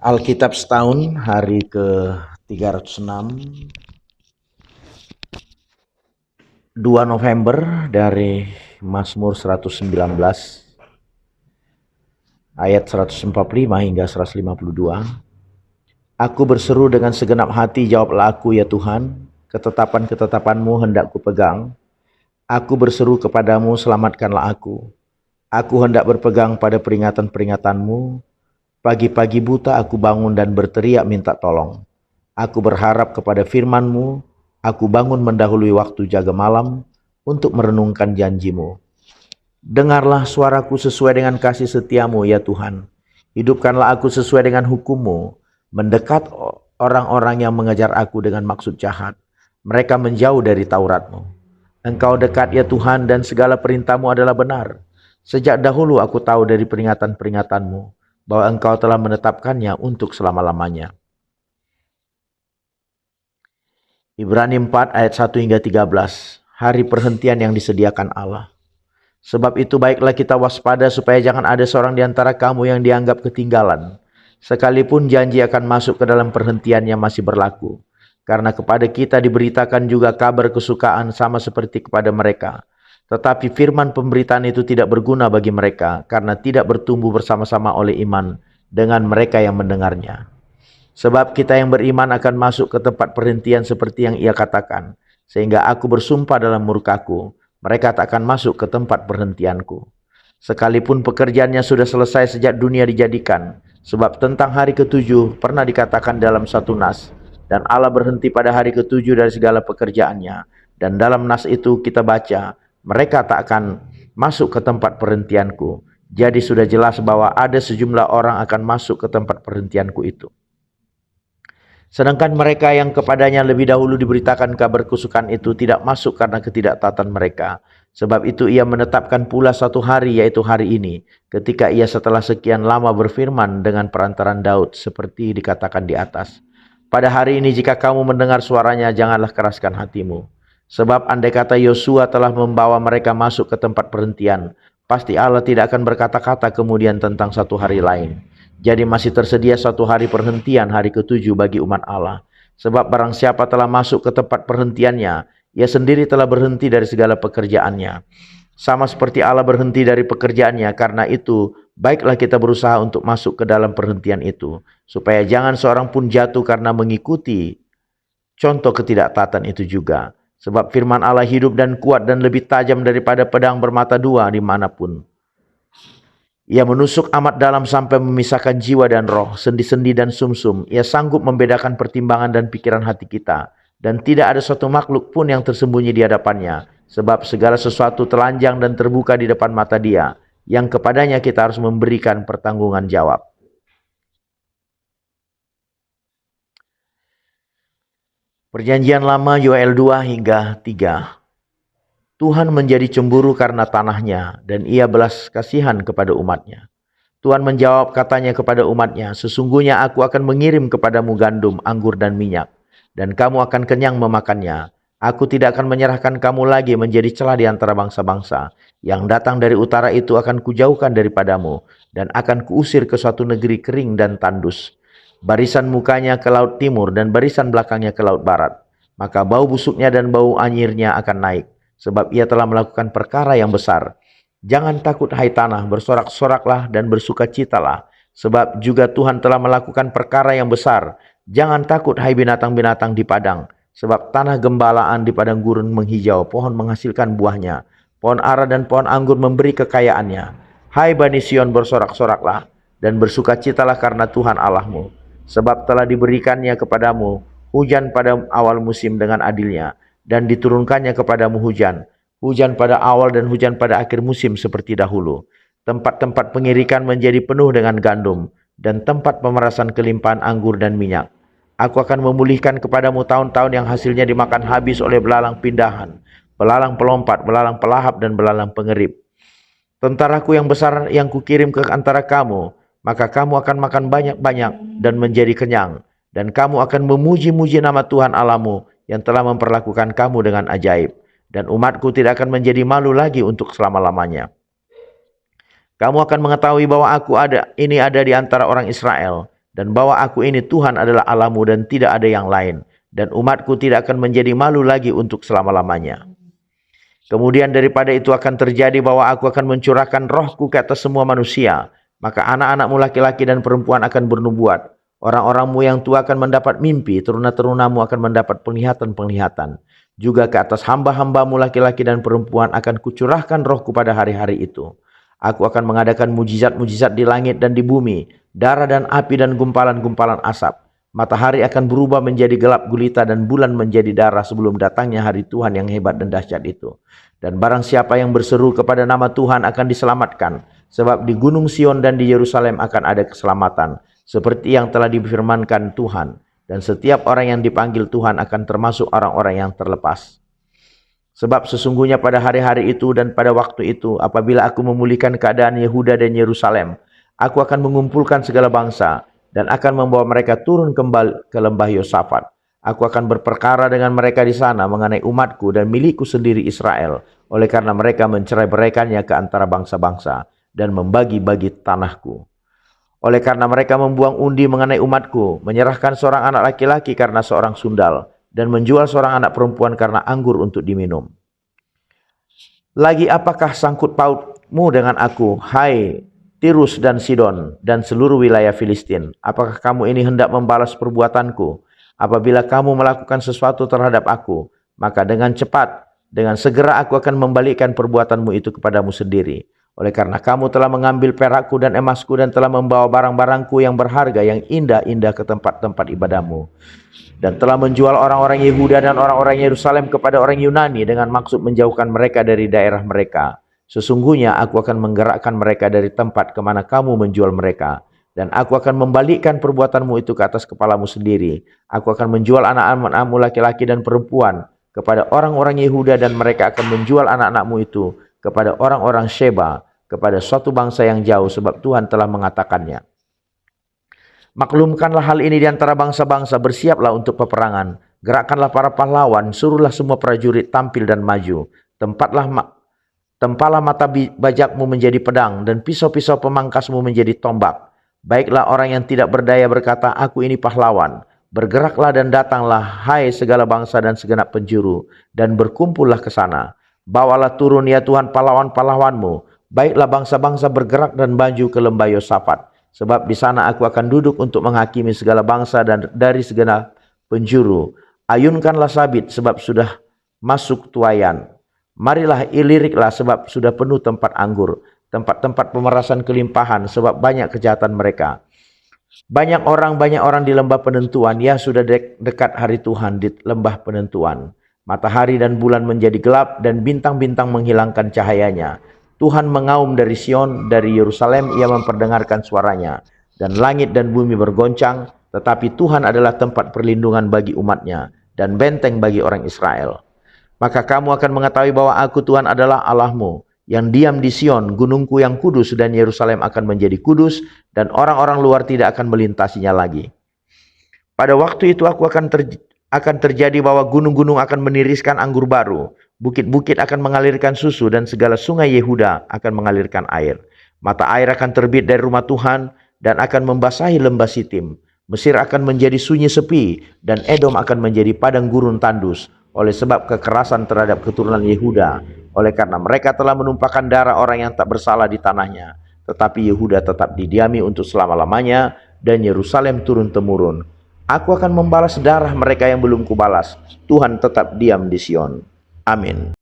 Alkitab setahun hari ke-306, 2 November dari Mazmur 119 ayat 145 hingga 152. Aku berseru dengan segenap hati, jawablah aku ya Tuhan, ketetapan-ketetapan-Mu hendak kupegang. Aku berseru kepadamu, selamatkanlah aku. Aku hendak berpegang pada peringatan-peringatan-Mu. Pagi-pagi buta aku bangun dan berteriak minta tolong. Aku berharap kepada firman-Mu. Aku bangun mendahului waktu jaga malam untuk merenungkan janji-Mu. Dengarlah suaraku sesuai dengan kasih setia-Mu ya Tuhan. Hidupkanlah aku sesuai dengan hukum-Mu. Mendekat orang-orang yang mengejar aku dengan maksud jahat. Mereka menjauh dari Taurat-Mu. Engkau dekat ya Tuhan, dan segala perintah-Mu adalah benar. Sejak dahulu aku tahu dari peringatan-peringatan-Mu bahwa Engkau telah menetapkannya untuk selama-lamanya. Ibrani 4 ayat 1 hingga 13. Hari perhentian yang disediakan Allah. Sebab itu baiklah kita waspada supaya jangan ada seorang di antara kamu yang dianggap ketinggalan, sekalipun janji akan masuk ke dalam perhentian yang masih berlaku. Karena kepada kita diberitakan juga kabar kesukaan sama seperti kepada mereka. Tetapi firman pemberitaan itu tidak berguna bagi mereka, karena tidak bertumbuh bersama-sama oleh iman dengan mereka yang mendengarnya. Sebab kita yang beriman akan masuk ke tempat perhentian seperti yang ia katakan, sehingga aku bersumpah dalam murkaku, mereka tak akan masuk ke tempat perhentianku. Sekalipun pekerjaannya sudah selesai sejak dunia dijadikan, sebab tentang hari ketujuh pernah dikatakan dalam satu nas, dan Allah berhenti pada hari ketujuh dari segala pekerjaannya. Dan dalam nas itu kita baca, mereka tak akan masuk ke tempat perhentianku. Jadi sudah jelas bahwa ada sejumlah orang akan masuk ke tempat perhentianku itu. Sedangkan mereka yang kepadanya lebih dahulu diberitakan kabar kesukaan itu tidak masuk karena ketidaktaatan mereka. Sebab itu ia menetapkan pula satu hari, yaitu hari ini, ketika ia setelah sekian lama berfirman dengan perantaran Daud seperti dikatakan di atas. Pada hari ini jika kamu mendengar suaranya, janganlah keraskan hatimu. Sebab andai kata Yosua telah membawa mereka masuk ke tempat perhentian, pasti Allah tidak akan berkata-kata kemudian tentang satu hari lain. Jadi masih tersedia satu hari perhentian, hari ketujuh bagi umat Allah. Sebab barang siapa telah masuk ke tempat perhentiannya, ia sendiri telah berhenti dari segala pekerjaannya. Sama seperti Allah berhenti dari pekerjaannya, karena itu baiklah kita berusaha untuk masuk ke dalam perhentian itu. Supaya jangan seorang pun jatuh karena mengikuti contoh ketidaktaatan itu juga. Sebab firman Allah hidup dan kuat dan lebih tajam daripada pedang bermata dua dimanapun. Ia menusuk amat dalam sampai memisahkan jiwa dan roh, sendi-sendi dan sumsum. Ia sanggup membedakan pertimbangan dan pikiran hati kita. Dan tidak ada suatu makhluk pun yang tersembunyi di hadapannya. Sebab segala sesuatu telanjang dan terbuka di depan mata Dia, yang kepadanya kita harus memberikan pertanggungan jawab. Perjanjian Lama Yoel 2 hingga 3. Tuhan menjadi cemburu karena tanahnya, dan ia belas kasihan kepada umatnya. Tuhan menjawab katanya kepada umatnya, sesungguhnya aku akan mengirim kepadamu gandum, anggur dan minyak, dan kamu akan kenyang memakannya. Aku tidak akan menyerahkan kamu lagi menjadi celah di antara bangsa-bangsa. Yang datang dari utara itu akan kujauhkan daripadamu, dan akan kuusir ke suatu negeri kering dan tandus. Barisan mukanya ke laut timur, dan barisan belakangnya ke laut barat. Maka bau busuknya dan bau anyirnya akan naik. Sebab ia telah melakukan perkara yang besar. Jangan takut hai tanah, bersorak-soraklah dan bersukacitalah. Sebab juga Tuhan telah melakukan perkara yang besar. Jangan takut hai binatang-binatang di padang. Sebab tanah gembalaan di padang gurun menghijau, pohon menghasilkan buahnya. Pohon ara dan pohon anggur memberi kekayaannya. Hai Bani Sion, bersorak-soraklah dan bersukacitalah karena Tuhan Allahmu. Sebab telah diberikannya kepadamu hujan pada awal musim dengan adilnya. Dan diturunkannya kepadamu hujan pada awal dan hujan pada akhir musim seperti dahulu. Tempat-tempat pengirikan menjadi penuh dengan gandum, dan tempat pemerasan kelimpahan anggur dan minyak. Aku akan memulihkan kepadamu tahun-tahun yang hasilnya dimakan habis oleh belalang pindahan, belalang pelompat, belalang pelahap, dan belalang pengerip. Tentaraku yang besar yang kukirim ke antara kamu, maka kamu akan makan banyak-banyak dan menjadi kenyang. Dan kamu akan memuji-muji nama Tuhan Allahmu, yang telah memperlakukan kamu dengan ajaib. Dan umatku tidak akan menjadi malu lagi untuk selama-lamanya. Kamu akan mengetahui bahwa aku ada di antara orang Israel, dan bahwa aku ini Tuhan adalah Allahmu dan tidak ada yang lain, dan umatku tidak akan menjadi malu lagi untuk selama-lamanya. Kemudian daripada itu akan terjadi bahwa aku akan mencurahkan rohku ke atas semua manusia. Maka anak-anakmu laki-laki dan perempuan akan bernubuat. Orang-orangmu yang tua akan mendapat mimpi. Teruna-terunamu akan mendapat penglihatan-penglihatan. Juga ke atas hamba-hambamu laki-laki dan perempuan akan kucurahkan rohku pada hari-hari itu. Aku akan mengadakan mujizat-mujizat di langit dan di bumi. Darah dan api dan gumpalan-gumpalan asap. Matahari akan berubah menjadi gelap gulita dan bulan menjadi darah sebelum datangnya hari Tuhan yang hebat dan dahsyat itu. Dan barang siapa yang berseru kepada nama Tuhan akan diselamatkan. Sebab di Gunung Sion dan di Yerusalem akan ada keselamatan. Seperti yang telah difirmankan Tuhan. Dan setiap orang yang dipanggil Tuhan akan termasuk orang-orang yang terlepas. Sebab sesungguhnya pada hari-hari itu dan pada waktu itu, apabila aku memulihkan keadaan Yehuda dan Yerusalem, aku akan mengumpulkan segala bangsa dan akan membawa mereka turun kembali ke lembah Yosafat. Aku akan berperkara dengan mereka di sana mengenai umatku dan milikku sendiri Israel, oleh karena mereka mencerai-beraikannya ke antara bangsa-bangsa dan membagi-bagi tanahku. Oleh karena mereka membuang undi mengenai umatku, menyerahkan seorang anak laki-laki karena seorang sundal, dan menjual seorang anak perempuan karena anggur untuk diminum. Lagi apakah sangkut pautmu dengan aku, hai Tirus dan Sidon, dan seluruh wilayah Filistin? Apakah kamu ini hendak membalas perbuatanku? Apabila kamu melakukan sesuatu terhadap aku, maka dengan cepat, dengan segera aku akan membalikkan perbuatanmu itu kepadamu sendiri. Oleh karena kamu telah mengambil perakku dan emasku dan telah membawa barang-barangku yang berharga, yang indah-indah ke tempat-tempat ibadahmu. Dan telah menjual orang-orang Yehuda dan orang-orang Yerusalem kepada orang Yunani dengan maksud menjauhkan mereka dari daerah mereka. Sesungguhnya aku akan menggerakkan mereka dari tempat kemana kamu menjual mereka. Dan aku akan membalikkan perbuatanmu itu ke atas kepalamu sendiri. Aku akan menjual anak-anakmu laki-laki dan perempuan kepada orang-orang Yehuda dan mereka akan menjual anak-anakmu itu kepada orang-orang Sheba, kepada suatu bangsa yang jauh sebab Tuhan telah mengatakannya. Maklumkanlah hal ini di antara bangsa-bangsa, bersiaplah untuk peperangan. Gerakkanlah para pahlawan, suruhlah semua prajurit tampil dan maju. Tempalah mata bajakmu menjadi pedang dan pisau-pisau pemangkasmu menjadi tombak. Baiklah orang yang tidak berdaya berkata, aku ini pahlawan. Bergeraklah dan datanglah, hai segala bangsa dan segenap penjuru, dan berkumpullah ke sana. Bawalah turun ya Tuhan pahlawan-pahlawanmu. Baiklah bangsa-bangsa bergerak dan maju ke lembah Yosafat. Sebab di sana aku akan duduk untuk menghakimi segala bangsa dan dari segenap penjuru. Ayunkanlah sabit sebab sudah masuk tuayan. Marilah iliriklah sebab sudah penuh tempat anggur. Tempat-tempat pemerasan kelimpahan sebab banyak kejahatan mereka. Banyak orang di lembah penentuan. Ya sudah dekat hari Tuhan di lembah penentuan. Matahari dan bulan menjadi gelap dan bintang-bintang menghilangkan cahayanya. Tuhan mengaum dari Sion, dari Yerusalem ia memperdengarkan suaranya. Dan langit dan bumi bergoncang, tetapi Tuhan adalah tempat perlindungan bagi umatnya dan benteng bagi orang Israel. Maka kamu akan mengetahui bahwa aku Tuhan adalah Allahmu, yang diam di Sion, gunungku yang kudus, dan Yerusalem akan menjadi kudus, dan orang-orang luar tidak akan melintasinya lagi. Pada waktu itu akan terjadi bahwa gunung-gunung akan meniriskan anggur baru, bukit-bukit akan mengalirkan susu, dan segala sungai Yehuda akan mengalirkan air. Mata air akan terbit dari rumah Tuhan, dan akan membasahi lembah Sitim. Mesir akan menjadi sunyi sepi, dan Edom akan menjadi padang gurun tandus, oleh sebab kekerasan terhadap keturunan Yehuda. Oleh karena mereka telah menumpahkan darah orang yang tak bersalah di tanahnya. Tetapi Yehuda tetap didiami untuk selama-lamanya, dan Yerusalem turun-temurun. Aku akan membalas darah mereka yang belum kubalas. Tuhan tetap diam di Sion. Amin.